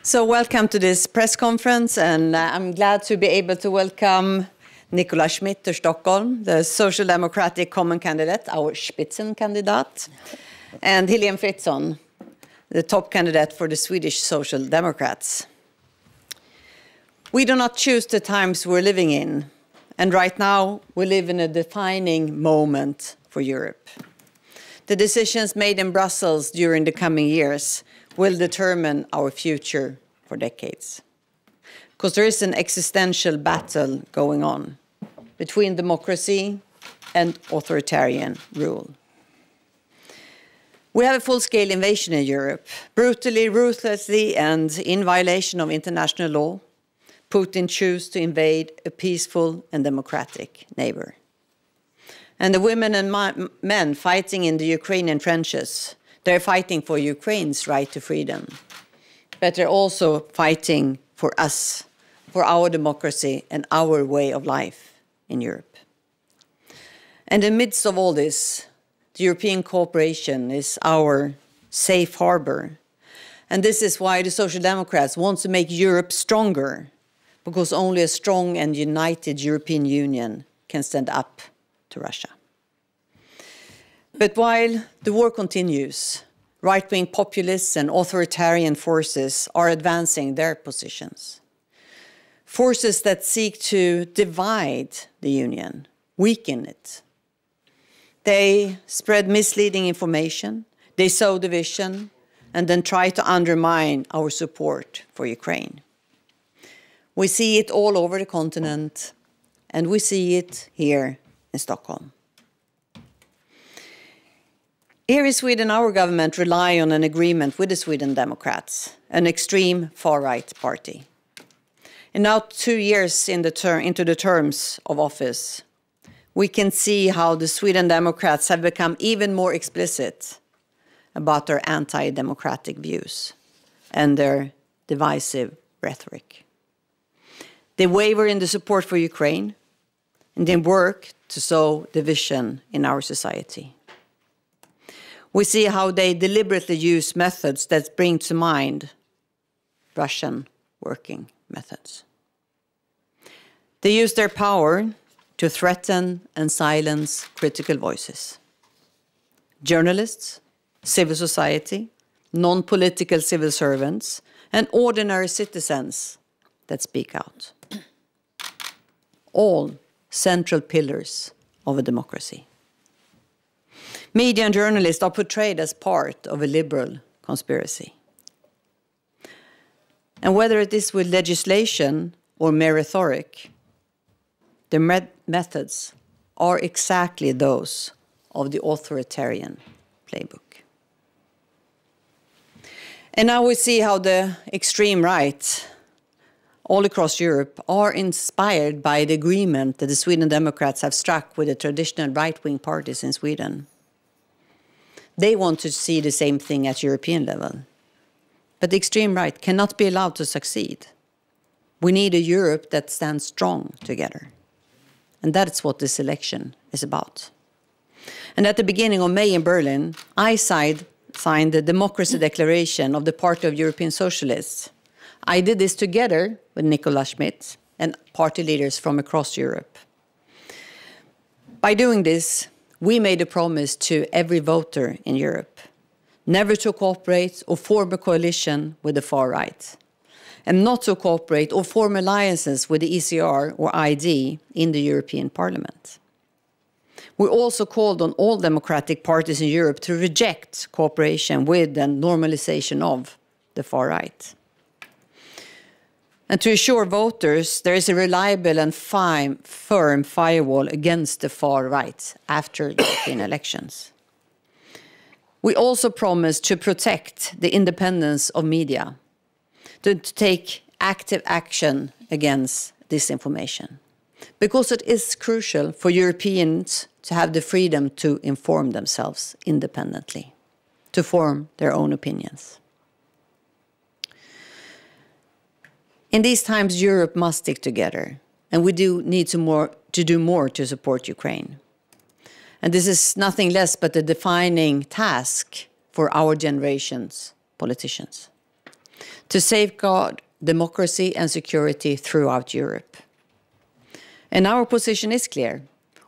So welcome to this press conference, and I'm glad to be able to welcome Nicolas Schmit to Stockholm, the Social Democratic common candidate, our Spitzenkandidat, and Heléne Fritzon, the top candidate for the Swedish Social Democrats. We do not choose the times we're living in, and right now we live in a defining moment for Europe. The decisions made in Brussels during the coming years will determine our future for decades. Because there is an existential battle going on between democracy and authoritarian rule. We have a full-scale invasion in Europe, brutally, ruthlessly, and in violation of international law. Putin chose to invade a peaceful and democratic neighbor. And the women and men fighting in the Ukrainian trenches, they're fighting for Ukraine's right to freedom. But they're also fighting for us, for our democracy and our way of life in Europe. And in the midst of all this, the European cooperation is our safe harbor. And this is why the Social Democrats want to make Europe stronger, because only a strong and united European Union can stand up to Russia. But while the war continues, right-wing populists and authoritarian forces are advancing their positions. Forces that seek to divide the Union, weaken it. They spread misleading information, they sow division, and then try to undermine our support for Ukraine. We see it all over the continent, and we see it here in Stockholm. Here in Sweden, our government relies on an agreement with the Sweden Democrats, an extreme far-right party. And now 2 years into the terms of office, we can see how the Sweden Democrats have become even more explicit about their anti-democratic views and their divisive rhetoric. They waver in the support for Ukraine, and they work to sow division in our society. We see how they deliberately use methods that bring to mind Russian working methods. They use their power to threaten and silence critical voices. Journalists, civil society, non-political civil servants, and ordinary citizens that speak out. All central pillars of a democracy. Media and journalists are portrayed as part of a liberal conspiracy. And whether it is with legislation or mere rhetoric, the methods are exactly those of the authoritarian playbook. And now we see how the extreme right all across Europe are inspired by the agreement that the Sweden Democrats have struck with the traditional right-wing parties in Sweden. They want to see the same thing at European level. But the extreme right cannot be allowed to succeed. We need a Europe that stands strong together. And that's what this election is about. And at the beginning of May in Berlin, I signed the Democracy Declaration of the Party of European Socialists. I did this together with Nicolas Schmit and party leaders from across Europe. By doing this, we made a promise to every voter in Europe, never to cooperate or form a coalition with the far right, and not to cooperate or form alliances with the ECR or ID in the European Parliament. We also called on all democratic parties in Europe to reject cooperation with and normalization of the far right. And to assure voters there is a reliable and firm firewall against the far right after European elections. We also promised to protect the independence of media, to take active action against disinformation, because it is crucial for Europeans to have the freedom to inform themselves independently, to form their own opinions. In these times, Europe must stick together, and we do need to do more to support Ukraine. And this is nothing less but a defining task for our generation's politicians. to safeguard democracy and security throughout Europe. And our position is clear.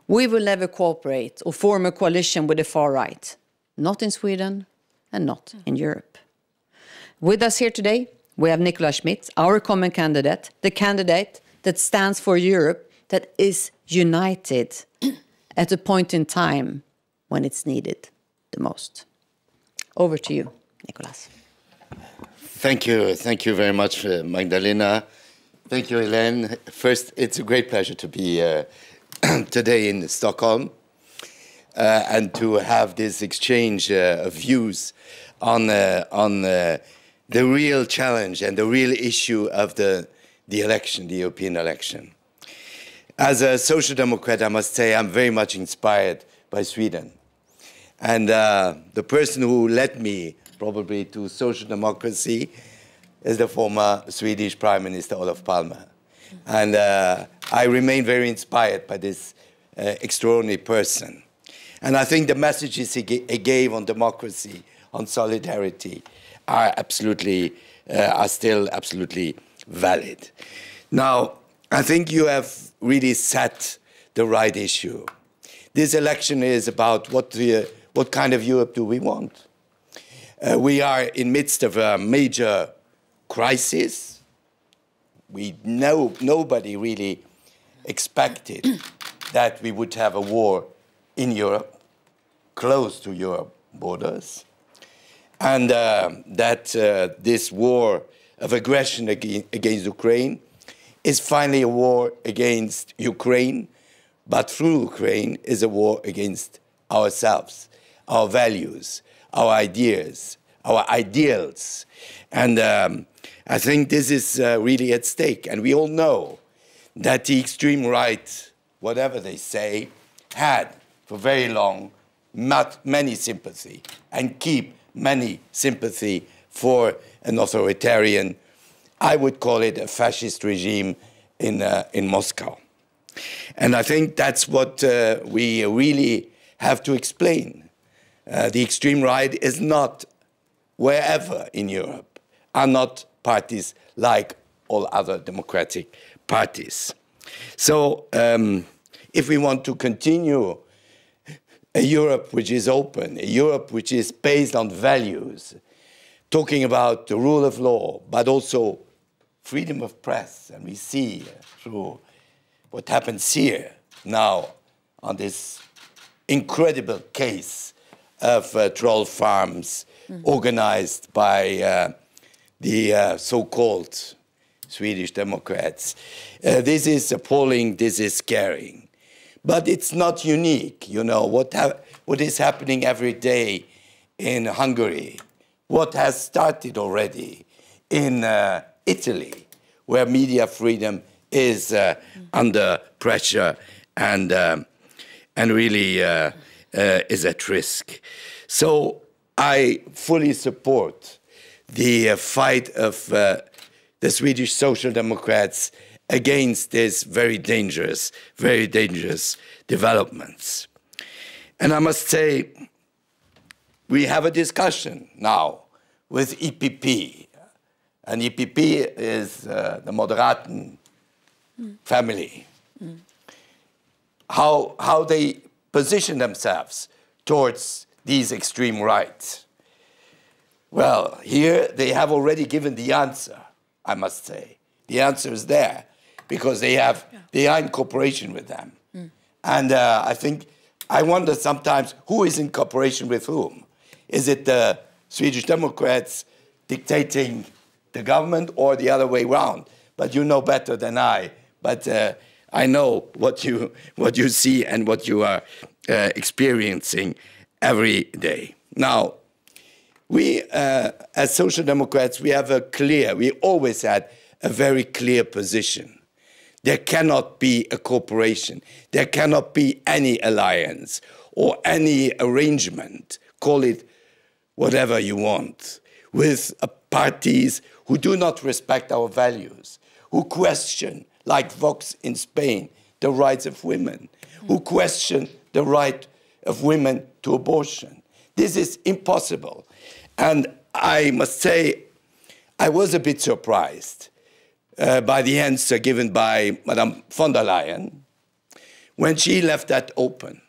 We will never cooperate or form a coalition with the far right, not in Sweden and not in Europe. With us here today, we have Nicolas Schmit, our common candidate, the candidate that stands for Europe that is united at a point in time when it's needed the most. Over to you, Nicolas. Thank you very much, Magdalena. Thank you, Heléne. First, it's a great pleasure to be today in Stockholm and to have this exchange of views on the real challenge and the real issue of the election, the European election. As a social democrat, I must say I'm very much inspired by Sweden. And the person who led me probably to social democracy is the former Swedish Prime Minister Olof Palme. And I remain very inspired by this extraordinary person. And I think the messages he gave on democracy, on solidarity, are still absolutely valid. Now, I think you have really set the right issue. This election is about what kind of Europe do we want? We are in midst of a major crisis. Nobody really expected that we would have a war in Europe, close to Europe borders, and that this war of aggression against Ukraine is finally a war against Ukraine, but through Ukraine is a war against ourselves, our values, our ideas, our ideals. And I think this is really at stake. And we all know that the extreme right, whatever they say, had for very long many sympathy and keep many sympathy for an authoritarian, I would call it a fascist regime in Moscow. And I think that's what we really have to explain. The extreme right is not wherever in Europe, are not parties like all other democratic parties. So if we want to continue a Europe which is open, a Europe which is based on values, talking about the rule of law, but also freedom of press, and we see through what happens here now on this incredible case of troll farms organized by the so-called Swedish Democrats. This is appalling, this is scary. But it's not unique, you know, what is happening every day in Hungary, what has started already in Italy, where media freedom is under pressure and really is at risk. So I fully support the fight of the Swedish Social Democrats against these very dangerous developments. And I must say, we have a discussion now with EPP. And EPP is the Moderaten family. How they position themselves towards these extreme rights. Well, here they have already given the answer, I must say. The answer is there, because they are in cooperation with them. And I wonder sometimes who is in cooperation with whom. Is it the Swedish Democrats dictating the government or the other way around? But you know better than I. But I know what you see and what you are experiencing every day. Now, we as Social Democrats, we always had a very clear position. There cannot be a cooperation. There cannot be any alliance or any arrangement, call it whatever you want, with parties who do not respect our values, who question, like Vox in Spain, the rights of women, who question the right of women to abortion. This is impossible. And I must say, I was a bit surprised by the answer given by Madame von der Leyen when she left that open,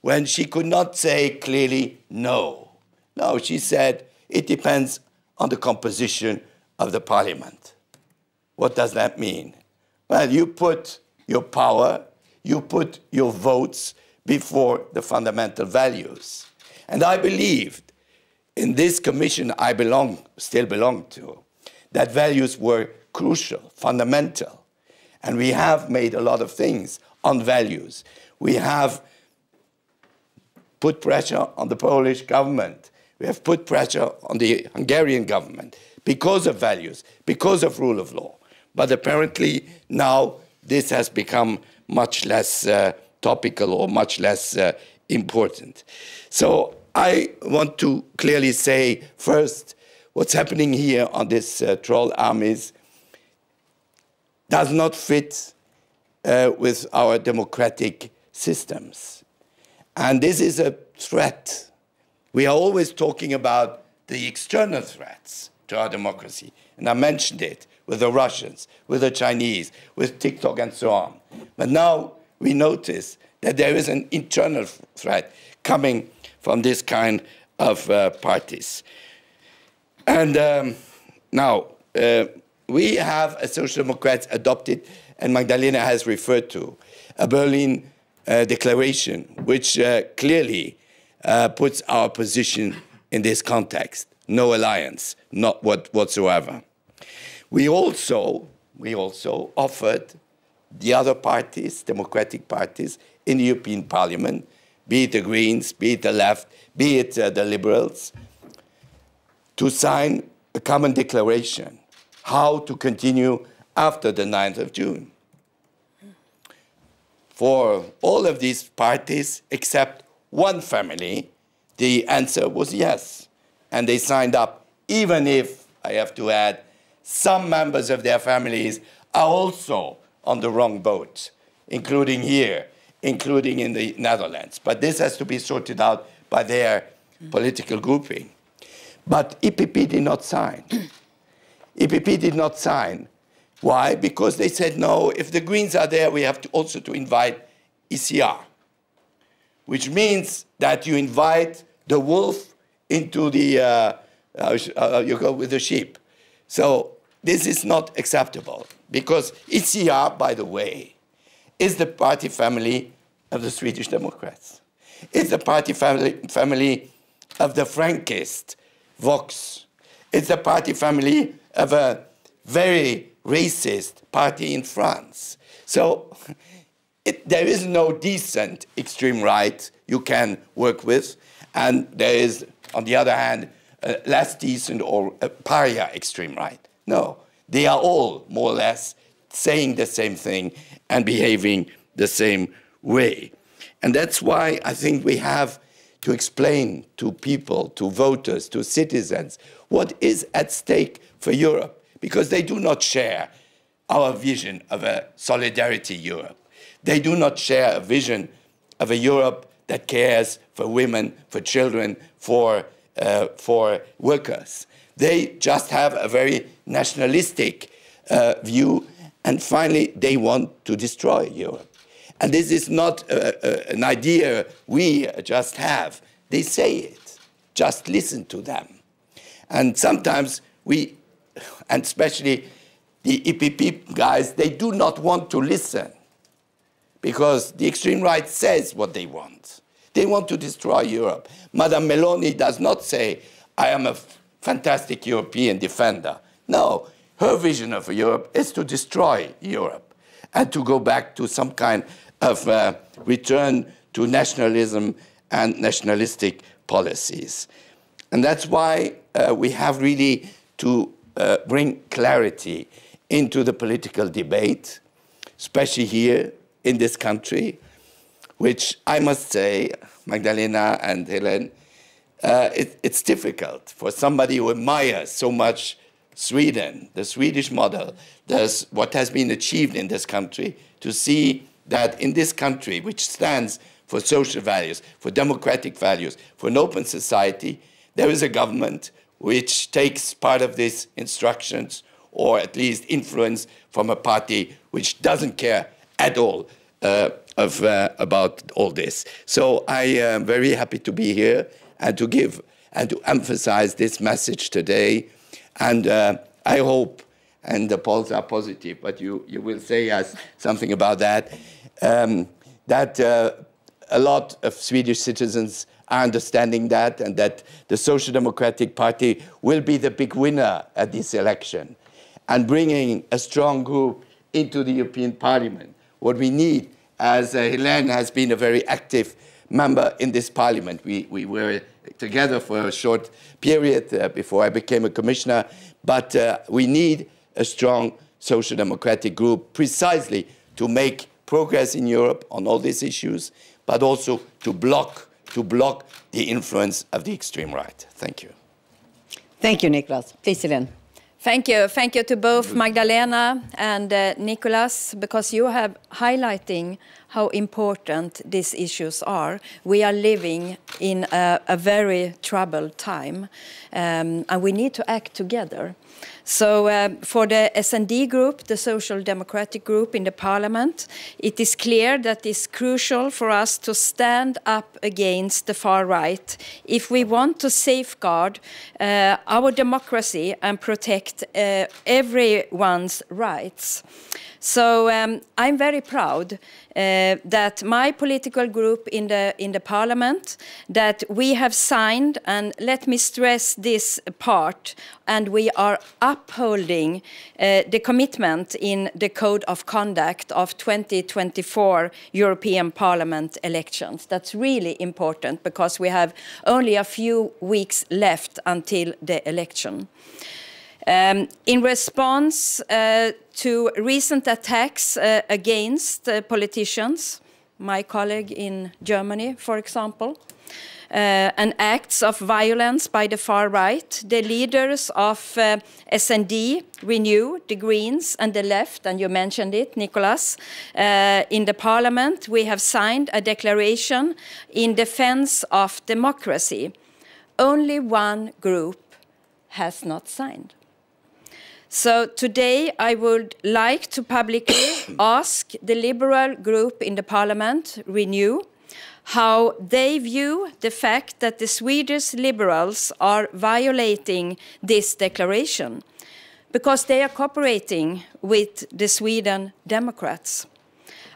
when she could not say clearly no. No, she said it depends on the composition of the parliament. What does that mean? Well, you put your power, you put your votes before the fundamental values. And I believed in this commission I still belong to, that values were crucial, fundamental. And we have made a lot of things on values. We have put pressure on the Polish government. We have put pressure on the Hungarian government because of values, because of rule of law. But apparently now this has become much less topical or much less important. So I want to clearly say first, what's happening here on this troll armies does not fit with our democratic systems. And this is a threat. We are always talking about the external threats to our democracy. And I mentioned it with the Russians, with the Chinese, with TikTok and so on. But now we notice that there is an internal threat coming from this kind of parties. And now, we have, as Social Democrats, adopted, and Magdalena has referred to, a Berlin Declaration, which clearly puts our position in this context. No alliance, not whatsoever. We also offered the other parties, democratic parties, in the European Parliament, be it the Greens, be it the left, be it the Liberals, to sign a common declaration, how to continue after the 9th of June. For all of these parties, except one family, the answer was yes. And they signed up, even if, I have to add, some members of their families are also on the wrong boat, including here, including in the Netherlands. But this has to be sorted out by their political grouping. But EPP did not sign. EPP did not sign. Why? Because they said, no, if the Greens are there, we have to also to invite ECR, which means that you invite the wolf into the, you go with the sheep. So this is not acceptable, because ECR, by the way, is the party family of the Swedish Democrats. It's the party family of the Frankist Vox. It's the party family of a very racist party in France. So there is no decent extreme right you can work with, and there is, on the other hand, less decent or a pariah extreme right. No, they are all more or less saying the same thing and behaving the same way. And that's why I think we have to explain to people, to voters, to citizens, what is at stake for Europe, because they do not share our vision of a solidarity Europe. They do not share a vision of a Europe that cares for women, for children, for workers. They just have a very nationalistic view, and finally they want to destroy Europe. And this is not an idea we just have. They say it. Just listen to them. And sometimes we, and especially the EPP guys, they do not want to listen, because the extreme right says what they want. They want to destroy Europe. Madame Meloni does not say, I am a fantastic European defender. No, her vision of Europe is to destroy Europe and to go back to some kind of return to nationalism and nationalistic policies. And that's why we have really to bring clarity into the political debate, especially here in this country, which I must say, Magdalena and Heléne, it's difficult for somebody who admires so much Sweden, the Swedish model, what has been achieved in this country, to see that in this country, which stands for social values, for democratic values, for an open society, there is a government which takes part of these instructions or at least influence from a party which doesn't care at all about all this. So I am very happy to be here and to give and to emphasize this message today. And I hope, and the polls are positive, but you will say us something about that, that a lot of Swedish citizens are understanding that, and that the Social Democratic Party will be the big winner at this election, and bringing a strong group into the European Parliament. What we need, as Heléne has been a very active member in this Parliament. We were together for a short period before I became a commissioner, but we need a strong Social Democratic group precisely to make progress in Europe on all these issues, but also to block the influence of the extreme right. Thank you. Thank you, Nicolas. Please, Heléne. Thank you. Thank you to both Magdalena and Nicolas, because you have highlighting how important these issues are. We are living in a very troubled time, and we need to act together. So for the S&D group, the Social Democratic group in the Parliament, it is clear that it's crucial for us to stand up against the far right if we want to safeguard our democracy and protect everyone's rights. So I'm very proud that my political group in the Parliament, that we have signed, and let me stress this part, and we are upholding the commitment in the Code of Conduct of 2024 European Parliament elections. That's really important because we have only a few weeks left until the election. In response to recent attacks against politicians, my colleague in Germany, for example, and acts of violence by the far right, the leaders of S&D, Renew, the Greens, and the Left, and you mentioned it, Nicolas, in the Parliament, we have signed a declaration in defense of democracy. Only one group has not signed. So today I would like to publicly ask the Liberal group in the Parliament, Renew, how they view the fact that the Swedish Liberals are violating this declaration, because they are cooperating with the Sweden Democrats.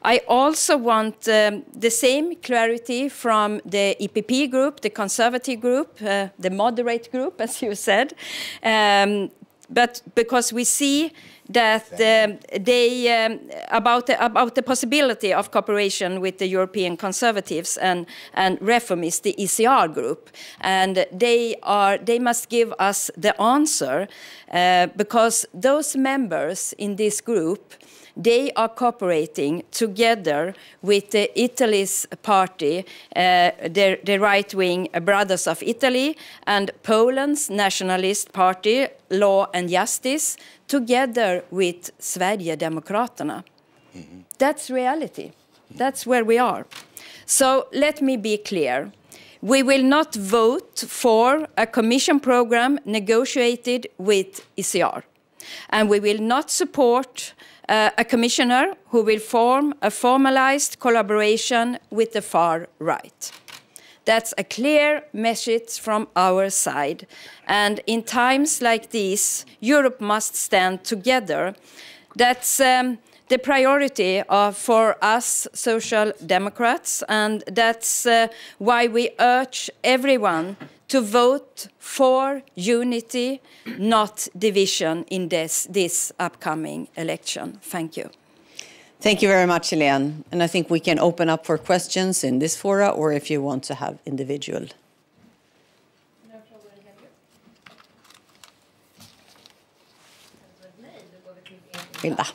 I also want the same clarity from the EPP group, the Conservative group, the moderate group, as you said, but because we see that about the possibility of cooperation with the European Conservatives and Reformists, the ECR group, and they must give us the answer because those members in this group, they are cooperating together with the Italy's party, the right-wing Brothers of Italy, and Poland's nationalist party, Law and Justice, together with Sverigedemokraterna. Mm-hmm. That's reality. That's where we are. So let me be clear. We will not vote for a Commission program negotiated with ECR. And we will not support a commissioner who will form a formalized collaboration with the far right. That's a clear message from our side. And in times like these, Europe must stand together. That's the priority for us Social Democrats, and that's why we urge everyone to vote for unity, not division in this upcoming election. Thank you. Thank you very much, Heléne. And I think we can open up for questions in this fora, or if you want to have individual. Hilda.